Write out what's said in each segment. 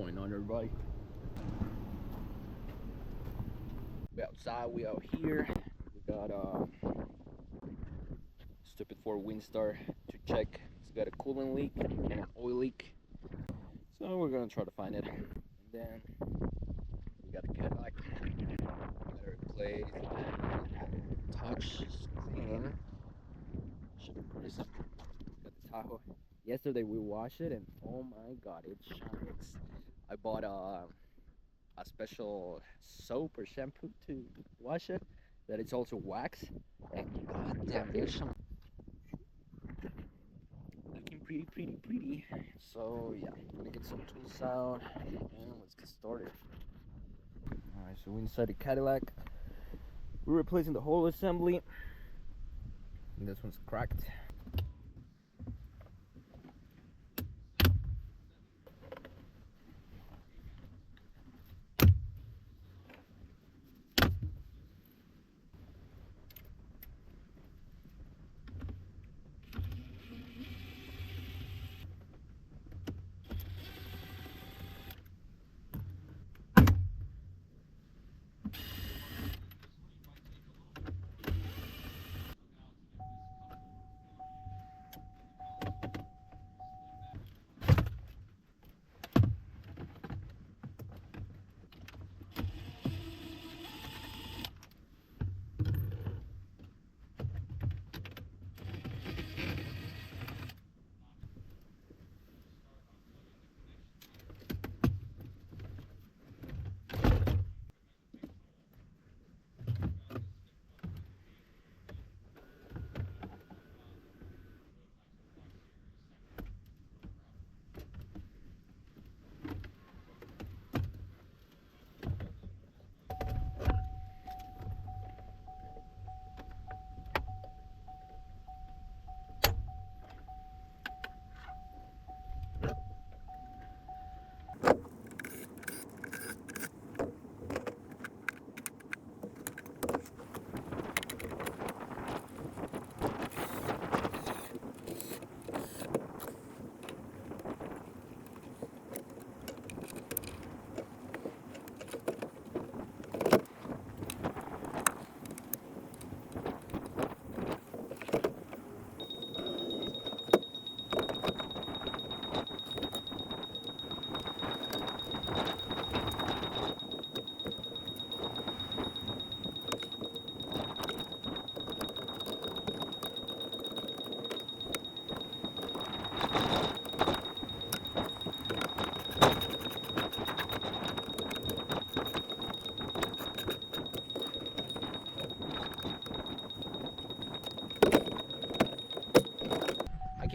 going on, everybody? We outside, we out here. We got stupid for Windstar to check. It's got a coolant leak and an oil leak. So we're gonna try to find it. And then we got the cadillac. We gotta replace the touch screen. Should be pretty simple. Got the Tahoe. Yesterday we washed it and oh my god, it shines. I bought a special soap or shampoo to wash it that it's also wax, and god damn, there's some looking pretty. So yeah, I'm gonna get some tools out and let's get started. Alright, so we're inside the Cadillac. We're replacing the whole assembly, and this one's cracked.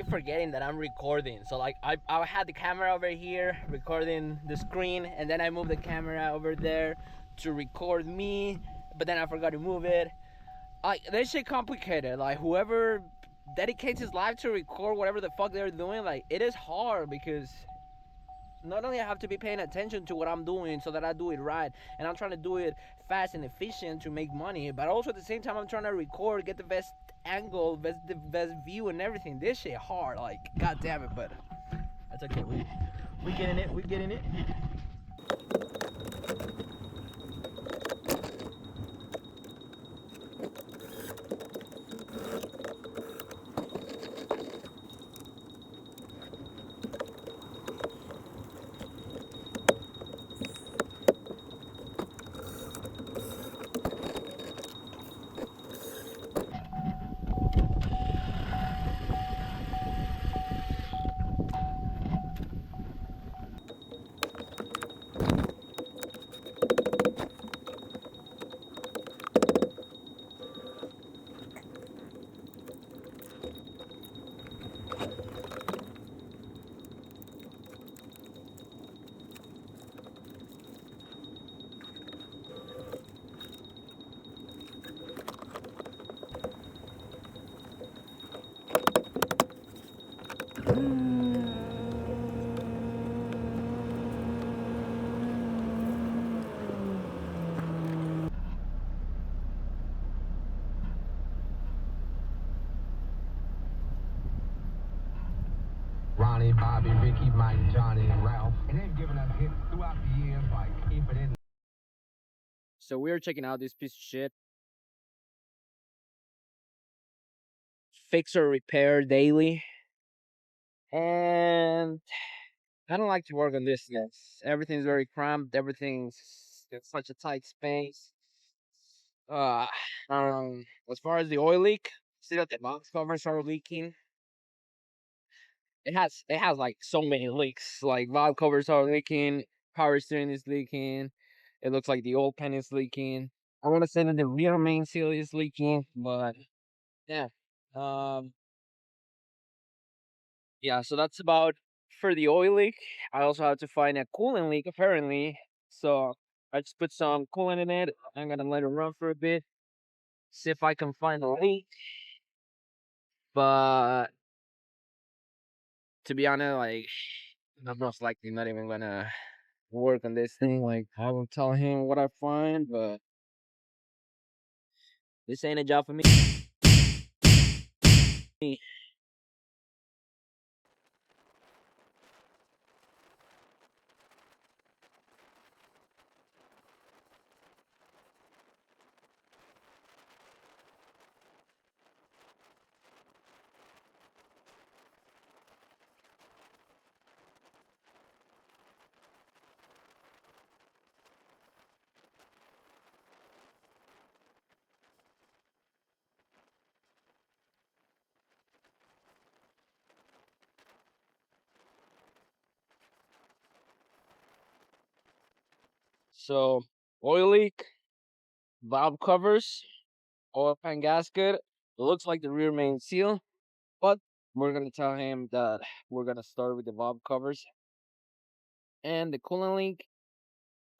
Forgetting that I'm recording, so like I had the camera over here recording the screen, and then I moved the camera over there to record me, but then I forgot to move it. Like, that shit complicated. Like, whoever dedicates his life to record whatever the fuck they're doing, like, it is hard, because not only I have to be paying attention to what I'm doing so that I do it right, and I'm trying to do it fast and efficient to make money, but also at the same time I'm trying to record, get the best angle, the best view and everything. This shit hard, like, god damn it, but that's okay. We getting it. Ronnie, Bobby, Ricky, Mike, Johnny, and Ralph, and they've given us hits So we're checking out this piece of shit. Fix or repair daily. And I don't like to work on this things. Everything's very cramped. Everything's in such a tight space. Uh, as far as the oil leak, see that the box covers are leaking. It has like so many leaks. Like valve covers are leaking, power steering is leaking. It looks like the oil pan is leaking. I want to say that the rear main seal is leaking, but yeah. Um, yeah. So that's about for the oil leak. I also have to find a coolant leak apparently. So I just put some coolant in it. I'm gonna let it run for a bit, see if I can find a leak. But to be honest, like I'm most likely not even gonna work on this thing. Like I will tell him what I find, but this ain't a job for me. So oil leak, valve covers, oil pan gasket. It looks like the rear main seal, but we're gonna tell him that we're gonna start with the valve covers and the coolant leak.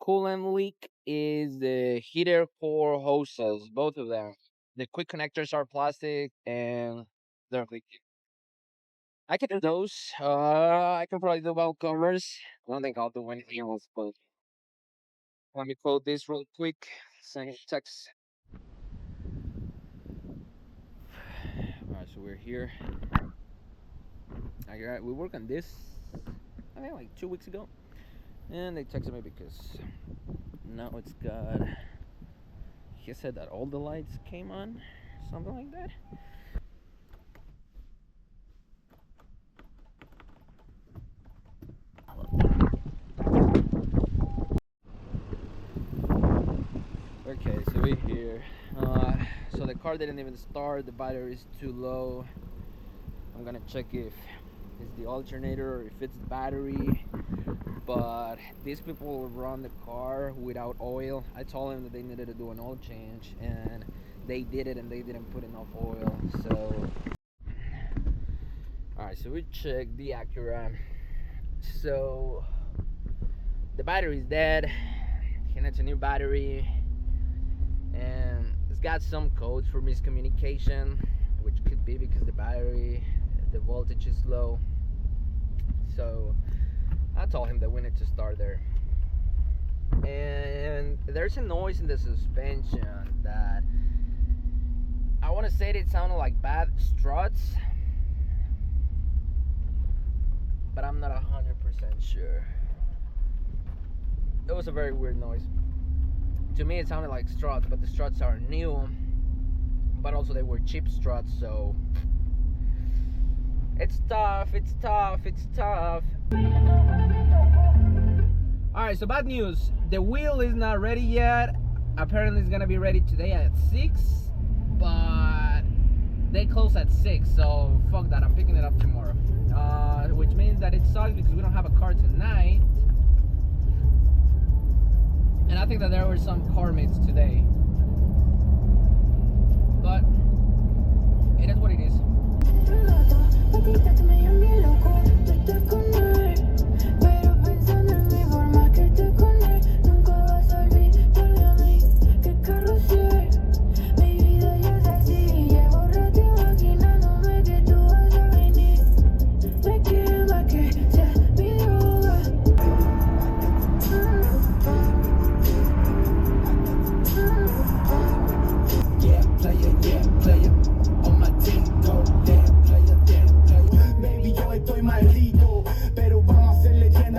Coolant leak is the heater core hoses, both of them. The quick connectors are plastic and they're leaking. I can do those. I can probably do valve covers. I don't think I'll do anything else, but let me quote this real quick. Send text. Alright, so we're here. We worked on this, I think like 2 weeks ago. And they texted me because now it's got, he said that all the lights came on, something like that. Okay, so we're here. So the car didn't even start, the battery is too low. I'm gonna check if it's the alternator or if it's the battery. But these people run the car without oil. I told them that they needed to do an oil change, and they did it, and they didn't put enough oil. So, all right. So we checked the Acura. So the battery is dead. He needs a new battery, and it's got some codes for miscommunication, which could be because the voltage is low. So I told him that we need to start there. And there's a noise in the suspension that I want to say it sounded like bad struts, but I'm not 100% sure. It was a very weird noise. To me it sounded like struts, but the struts are new, but also they were cheap struts, so it's tough. Alright, so bad news. The wheel is not ready yet. Apparently it's gonna be ready today at 6, but they close at 6, so fuck that, I'm picking it up tomorrow. Which means that it sucks because we don't have a car tonight. And I think that there were some car meets today. But it is what it is.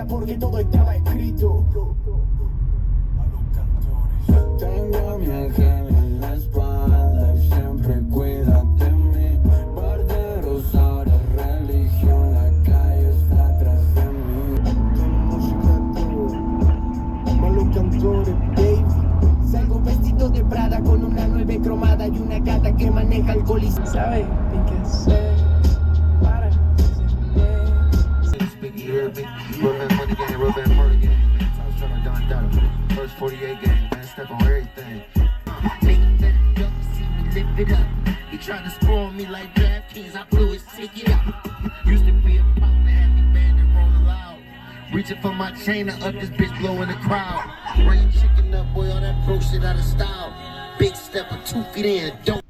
Porque todo estaba escrito. A los cantores. Salgo vestido de Prada con una 9 cromada y una gata que maneja el coliseo. ¿Sabe? Enriquecer para Real bad money game, real bad murder game. Top struggle, done done. First 48 game, man, step on everything. Nigga better duck, see me lift it up. He trying to spoil me like DraftKings, I blew his ticket up. Used to be a problem, had me bandit rolling loud. Reaching for my chain to up this bitch blowing the crowd. Bring chicken up, boy, all that pro shit out of style. Big stepper, 2 feet in, don't.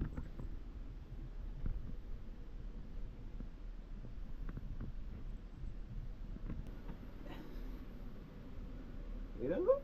Míralo.